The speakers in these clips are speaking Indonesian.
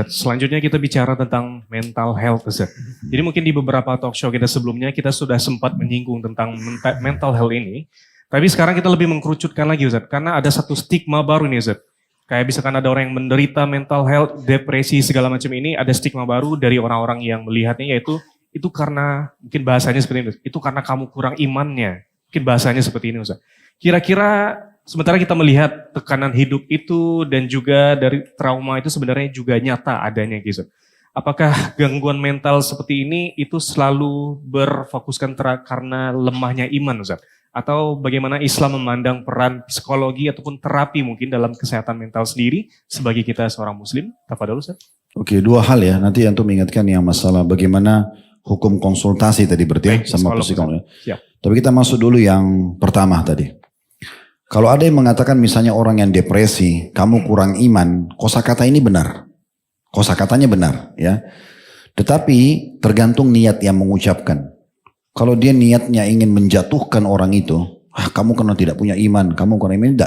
Selanjutnya kita bicara tentang mental health, Ustaz. Jadi mungkin di beberapa talk show kita sebelumnya kita sudah sempat menyinggung tentang mental health ini. Tapi sekarang kita lebih mengkerucutkan lagi, Ustaz. Karena ada satu stigma baru nih, Ustaz. Kayak misalkan ada orang yang menderita mental health, depresi, segala macam ini, ada stigma baru dari orang-orang yang melihatnya, yaitu itu karena, mungkin bahasanya seperti ini, itu karena kamu kurang imannya. Mungkin bahasanya seperti ini, Ustaz. Kira-kira sementara kita melihat tekanan hidup itu dan juga dari trauma itu sebenarnya juga nyata adanya gitu. Apakah gangguan mental seperti ini itu selalu berfokuskan karena lemahnya iman, Ustaz? Atau bagaimana Islam memandang peran psikologi ataupun terapi mungkin dalam kesehatan mental sendiri sebagai kita seorang muslim? Tafadhol, Ustaz. Oke, dua hal ya. Nanti Antum mengingatkan yang masalah bagaimana hukum konsultasi tadi berarti ya, sama psikolog. Tapi kita masuk dulu yang pertama tadi. Kalau ada yang mengatakan misalnya orang yang depresi, kamu kurang iman, kosakata ini benar. Kosakatanya benar ya. Tetapi tergantung niat yang mengucapkan. Kalau dia niatnya ingin menjatuhkan orang itu, kamu karena tidak punya iman, kamu karena ini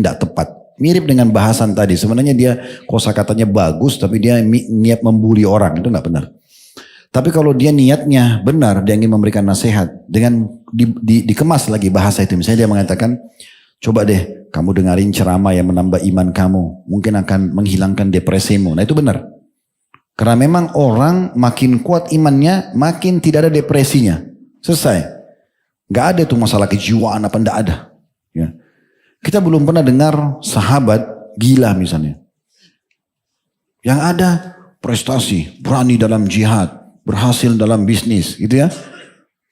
tidak tepat. Mirip dengan bahasan tadi, sebenarnya dia kosakatanya bagus tapi dia niat membuli orang, itu nggak benar. Tapi kalau dia niatnya benar, dia ingin memberikan nasihat dengan dikemas lagi bahasa itu. Misalnya dia mengatakan, coba deh kamu dengarin ceramah yang menambah iman kamu. Mungkin akan menghilangkan depresimu. Nah itu benar. Karena memang orang makin kuat imannya, makin tidak ada depresinya. Selesai. Gak ada tuh masalah kejiwaan apa enggak ada. Ya. Kita belum pernah dengar sahabat gila misalnya. Yang ada prestasi, berani dalam jihad, berhasil dalam bisnis gitu ya.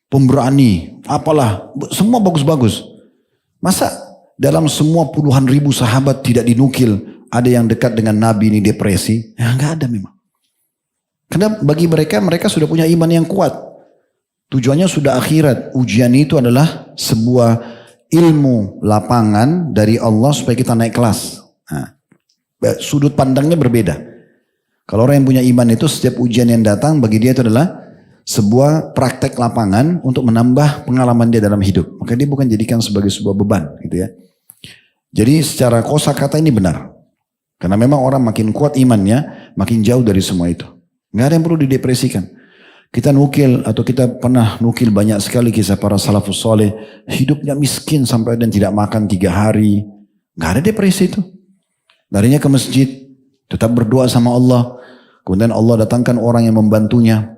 Pemberani, apalah, semua bagus-bagus. Masa dalam semua puluhan ribu sahabat tidak dinukil ada yang dekat dengan Nabi ini depresi? Ya enggak ada memang. Karena bagi mereka sudah punya iman yang kuat. Tujuannya sudah akhirat. Ujian itu adalah sebuah ilmu lapangan dari Allah supaya kita naik kelas. Nah, sudut pandangnya berbeda. Kalau orang yang punya iman itu setiap ujian yang datang bagi dia itu adalah sebuah praktek lapangan untuk menambah pengalaman dia dalam hidup. Maka dia bukan jadikan sebagai sebuah beban gitu ya. Jadi secara kosakata ini benar. Karena memang orang makin kuat imannya, makin jauh dari semua itu. Nggak ada yang perlu didepresikan. Kita nukil atau kita pernah nukil banyak sekali kisah para salafus soleh. Hidupnya miskin sampai dan tidak makan 3 hari. Nggak ada depresi itu. Larinya ke masjid, tetap berdoa sama Allah. Kemudian Allah datangkan orang yang membantunya.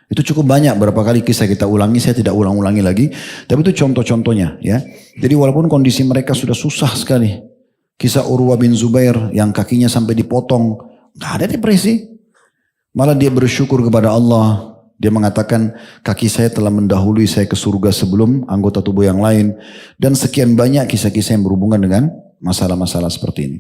Itu cukup banyak, berapa kali kisah kita ulangi, saya tidak ulang-ulangi lagi. Tapi itu contoh-contohnya ya. Jadi walaupun kondisi mereka sudah susah sekali. Kisah Urwah bin Zubair yang kakinya sampai dipotong. Gak ada depresi. Malah dia bersyukur kepada Allah. Dia mengatakan kaki saya telah mendahului saya ke surga sebelum anggota tubuh yang lain. Dan sekian banyak kisah-kisah yang berhubungan dengan masalah-masalah seperti ini.